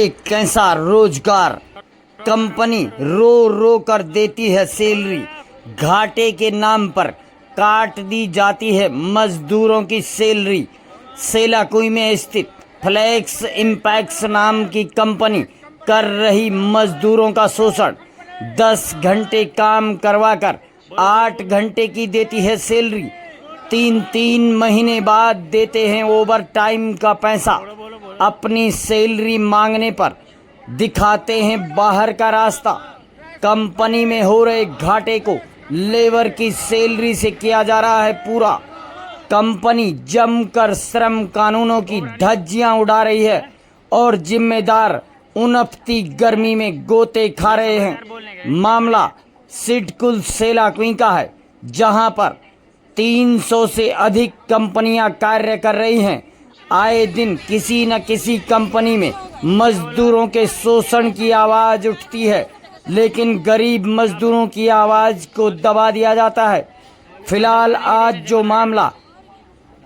ये कैसा रोजगार। कंपनी रो रो कर देती है सैलरी, घाटे के नाम पर काट दी जाती है मजदूरों की सैलरी। सेलाकुई में स्थित फ्लेक्स इम्पैक्स नाम की कंपनी कर रही मजदूरों का शोषण। 10 घंटे काम करवाकर 8 घंटे की देती है सैलरी। 3 महीने बाद देते हैं ओवर टाइम का पैसा। अपनी सैलरी मांगने पर दिखाते हैं बाहर का रास्ता। कंपनी में हो रहे घाटे को लेबर की सैलरी से किया जा रहा है पूरा। कंपनी जमकर श्रम कानूनों की धज्जियां उड़ा रही है और जिम्मेदार उनपती गर्मी में गोते खा रहे हैं। मामला सिडकुल सेलाकुई का है, जहां पर 300 से अधिक कंपनियां कार्य कर रही हैं। आए दिन किसी न किसी कंपनी में मजदूरों के शोषण की आवाज उठती है, लेकिन गरीब मजदूरों की आवाज को दबा दिया जाता है। फिलहाल आज जो मामला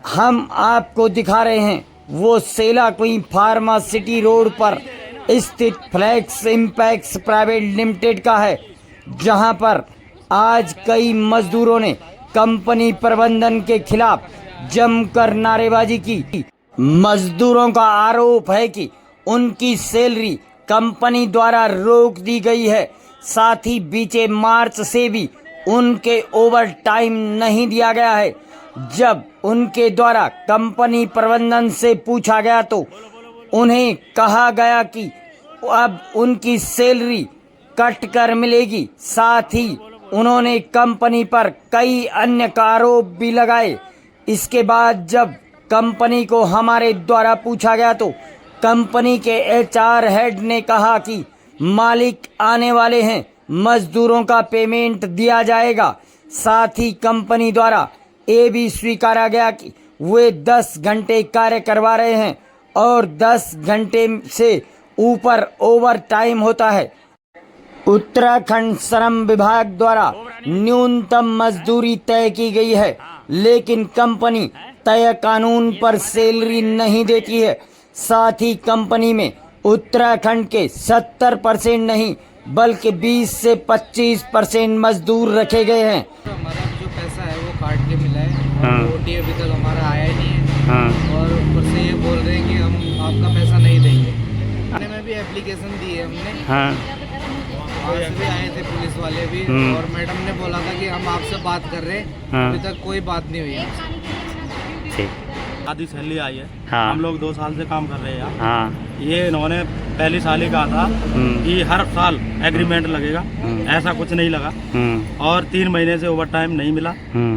हम आपको दिखा रहे हैं वो सेलाकुई फार्मा सिटी रोड पर स्थित फ्लेक्स इम्पैक्स प्राइवेट लिमिटेड का है, जहां पर आज कई मजदूरों ने कंपनी प्रबंधन के खिलाफ जमकर नारेबाजी की। मजदूरों का आरोप है कि उनकी सैलरी कंपनी द्वारा रोक दी गई है। साथ ही बीते मार्च से भी उनके ओवर टाइम नहीं दिया गया है। जब उनके द्वारा कंपनी प्रबंधन से पूछा गया तो उन्हें कहा गया कि अब उनकी सैलरी कट कर मिलेगी। साथ ही उन्होंने कंपनी पर कई अन्य आरोप भी लगाए। इसके बाद जब कंपनी को हमारे द्वारा पूछा गया तो कंपनी के HR हेड ने कहा कि मालिक आने वाले हैं, मजदूरों का पेमेंट दिया जाएगा। साथ ही कंपनी द्वारा ये भी स्वीकारा गया कि वे 10 घंटे कार्य करवा रहे हैं और 10 घंटे से ऊपर ओवर टाइम होता है। उत्तराखंड श्रम विभाग द्वारा न्यूनतम मजदूरी तय की गई है, लेकिन कंपनी तय कानून पर सैलरी नहीं देती है। साथ ही कंपनी में उत्तराखंड के 70% नहीं बल्कि 20 से 25% मजदूर रखे गए हैं। हमारा जो पैसा है वो काट के मिला है और OT अभी तक हमारा आया ही नहीं है। और ऊपर से ये बोल रहे हैं कि हम आपका पैसा नहीं देंगे। थाने में भी एप्लीकेशन दी है हमने। आज भी आए थे पुलिस वाले भी और मैडम ने बोला था कि हम आपसे बात कर रहे हैं। अभी तक कोई बात नहीं हुई है। आधी सैलरी आई है। हाँ। हम लोग 2 साल से काम कर रहे हैं। हाँ। ये इन्होंने पहली साल ही कहा था कि हर साल एग्रीमेंट लगेगा, ऐसा कुछ नहीं लगा। और 3 महीने से ओवर टाइम नहीं मिला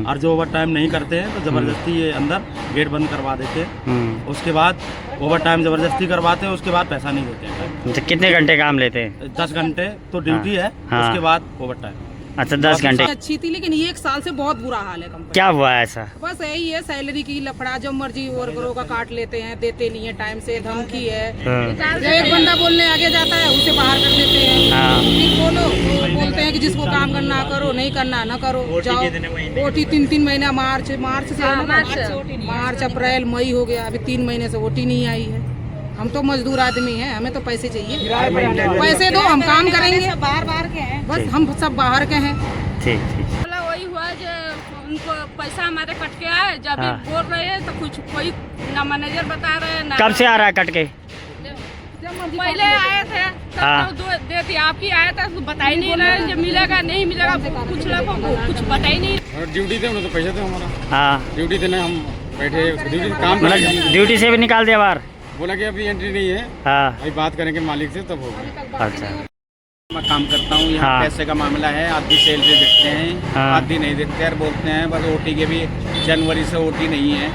और जो ओवर टाइम नहीं करते हैं तो जबरदस्ती ये अंदर गेट बंद करवा देते हैं। उसके बाद ओवर टाइम जबरदस्ती करवाते हैं, उसके बाद पैसा नहीं देते हैं। कितने घंटे काम लेते हैं? 10 घंटे तो ड्यूटी है। उसके बाद ओवर टाइम। अच्छा, 10 घंटे अच्छी थी, लेकिन ये 1 साल से बहुत बुरा हाल है कंपनी। क्या हुआ ऐसा? बस यही है, सैलरी की लफड़ा, जब मर्जी वर्करों का काट लेते हैं, देते नहीं है टाइम से, धमकी है। जब एक बंदा बोलने आगे जाता है उसे बाहर कर देते हैं। फिर बोलो तो बोलते हैं कि जिसको काम करना करो, नहीं करना ना करो, जाओ। OT 3 महीना मार्च अप्रैल मई हो गया, अभी 3 महीने से OT नहीं आई है। हम तो मजदूर आदमी हैं, हमें तो पैसे चाहिए। पैसे दो, हम काम करेंगे। बाहर के हैं, बस हम सब बाहर के हैं। ठीक। वही हुआ जो उनको पैसा हमारे कट के आए। जब भी बोल रहे हैं तो कुछ कोई ना मैनेजर बता रहे हैं ना। कब से आ रहा है कट के? पहले आए थे तब तो दे दिया, आपकी आया था तो बता ही नहीं रहे जब मिलेगा नहीं मिलेगा, कुछ लोगों को कुछ बता ही नहीं। ड्यूटी थे उन्होंने तो पैसे थे हमारा। हाँ, ड्यूटी थे ना, हम बैठे ड्यूटी काम ड्यूटी से भी निकाल दिया बाहर। बोला कि अभी एंट्री नहीं है। हाँ। अभी बात करेंगे मालिक से तब होगा। अच्छा। मैं काम करता हूँ यहाँ। हाँ। पैसे का मामला है, आधी सैलरी देते हैं। हाँ। आधी नहीं देते हैं, बोलते हैं बस OT के भी जनवरी से OT नहीं है।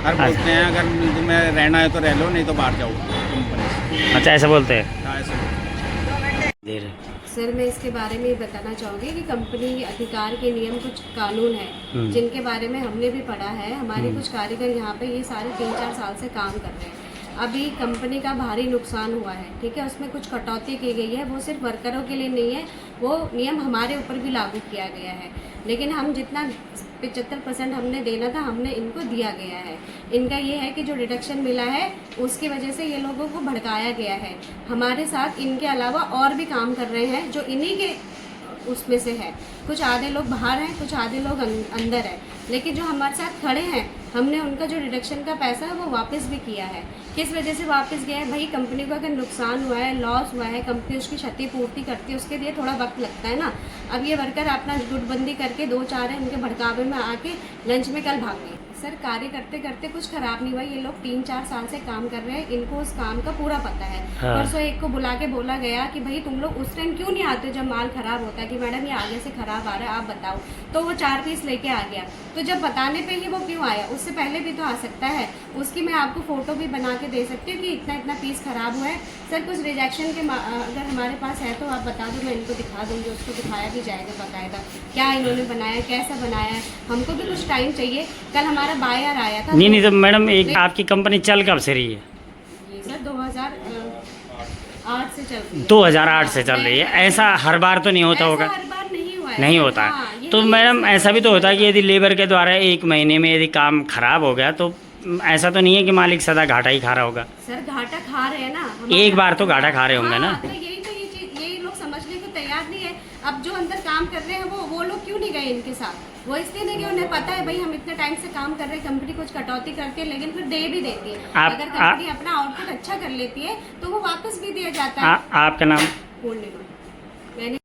हर बोलते हैं अगर तुम्हें रहना है तो रह लो, नहीं तो बाहर जाओ कंपनी से। अच्छा, ऐसा बोलते हैं? हाँ, ऐसे बोलते हैं। सर, मैं इसके बारे में बताना चाहूँगी कि कंपनी अधिकार के नियम कुछ कानून हैं जिनके बारे में हमने भी पढ़ा है। हमारे कुछ कारीगर यहाँ पे ये सारे 3-4 साल से काम कर रहे हैं। अभी कंपनी का भारी नुकसान हुआ है, ठीक है, उसमें कुछ कटौती की गई है। वो सिर्फ वर्करों के लिए नहीं है, वो नियम हमारे ऊपर भी लागू किया गया है। लेकिन हम जितना 75% हमने देना था, हमने इनको दिया गया है। इनका ये है कि जो डिडक्शन मिला है उसकी वजह से ये लोगों को भड़काया गया है। हमारे साथ इनके अलावा और भी काम कर रहे हैं जो इन्हीं के उसमें से है। कुछ आधे लोग बाहर हैं, कुछ आधे लोग अंदर हैं, लेकिन जो हमारे साथ खड़े हैं हमने उनका जो डिडक्शन का पैसा है वो वापस भी किया है। किस वजह से वापस गया है भाई? कंपनी को अगर नुकसान हुआ है, लॉस हुआ है, कंपनी उसकी क्षति पूर्ति करती है, उसके लिए थोड़ा वक्त लगता है ना। अब ये वर्कर अपना गुटबंदी करके 2-4 है उनके भड़कावे में आके लंच में कल भाग गए। सर कार्य करते करते कुछ खराब नहीं हुआ। ये लोग 3-4 साल से काम कर रहे हैं, इनको उस काम का पूरा पता है। परसों एक को बुला के बोला गया कि भाई तुम लोग उस टाइम क्यों नहीं आते जब माल खराब होता है, कि मैडम ये आगे से खराब आ रहा है आप बताओ। तो वो 4 पीस लेके आ गया। तो जब बताने पे ही वो क्यों आया? उससे पहले भी तो आ सकता है। उसकी मैं आपको फोटो भी बना के दे सकती हूँ कि इतना इतना पीस खराब हुआ है। सर कुछ रिजेक्शन के अगर हमारे पास है तो आप बता दो, मैं इनको दिखा दूँगी। उसको दिखाया भी जाएगा बाकायदा क्या इन्होंने बनाया, कैसा बनाया है। हमको भी कुछ टाइम चाहिए। कल हमारा बायर आया था। नहीं तो मैडम एक आपकी कंपनी चल कब से रही है? ये सर 2008 से चल रही है। 2008 से चल रही है। ऐसा हर बार तो नहीं होता ऐसा होगा? हर बार नहीं हुआ है। नहीं होता। हाँ, ये तो नहीं मैडम ऐसा भी तो होता है कि यदि लेबर के द्वारा 1 महीने में यदि काम खराब हो गया तो ऐसा तो नहीं है कि मालिक सदा घाटा ही खा रहा होगा? सर घाटा खा रहे हैं ना। एक बार तो घाटा खा रहे होंगे ना। हाँ, तो यही तो ये चीज यही लोग समझने को तैयार नहीं है। अब जो अंदर काम कर रहे हैं वो लोग क्यों नहीं गए इनके साथ? वो इसलिए नहीं कि उन्हें पता है भाई हम इतने टाइम से काम कर रहे हैं, कंपनी कुछ कटौती करती है लेकिन फिर दे भी देती है। अगर कंपनी अपना आउटपुट अच्छा कर लेती है तो वो वापस भी दिया जाता है। आपका नाम? पूर्णिमा। मैंने